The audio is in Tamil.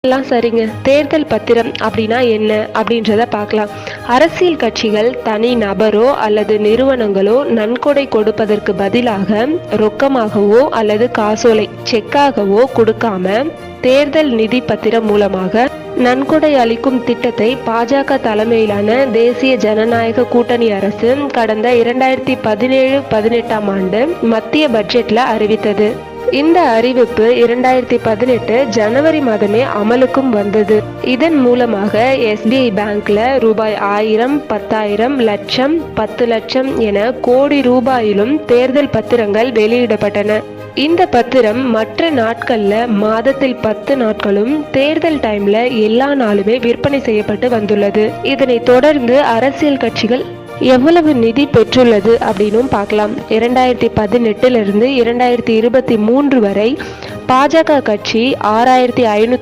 எல்லாம் சரிங்க. தேர்தல் பத்திரம் அப்படின்னா என்ன அப்படின்றத பார்க்கலாம். அரசியல் கட்சிகள் தனி நபரோ அல்லது நிறுவனங்களோ நன்கொடை கொடுப்பதற்கு பதிலாக ரொக்கமாகவோ அல்லது காசோலை செக்காகவோ கொடுக்காம தேர்தல் நிதி பத்திரம் மூலமாக நன்கொடை அளிக்கும் திட்டத்தை பாஜக தலைமையிலான தேசிய ஜனநாயக கூட்டணி அரசு கடந்த 2017-18 ஆண்டு மத்திய பட்ஜெட்ல அறிவித்தது. இந்த அறிவிப்பு 2018 ஜனவரி மாதமே அமலுக்கும் வந்தது. இதன் மூலமாக SBI பேங்க்ல ரூபாய் 1000, 10,000, லட்சம், 10 லட்சம் என கோடி ரூபாயிலும் தேர்தல் பத்திரங்கள் வெளியிடப்பட்டன. இந்த பத்திரம் மற்ற நாட்கள்ல மாதத்தில் 10 நாட்களும் தேர்தல் டைம்ல எல்லா நாளுமே விற்பனை செய்யப்பட்டு வந்துள்ளது. இதனை தொடர்ந்து அரசியல் கட்சிகள் எவ்வளவு நிதி பெற்றுள்ளது அப்படின்னும் பார்க்கலாம். 2018 2023 வரை பாஜக கட்சி 6550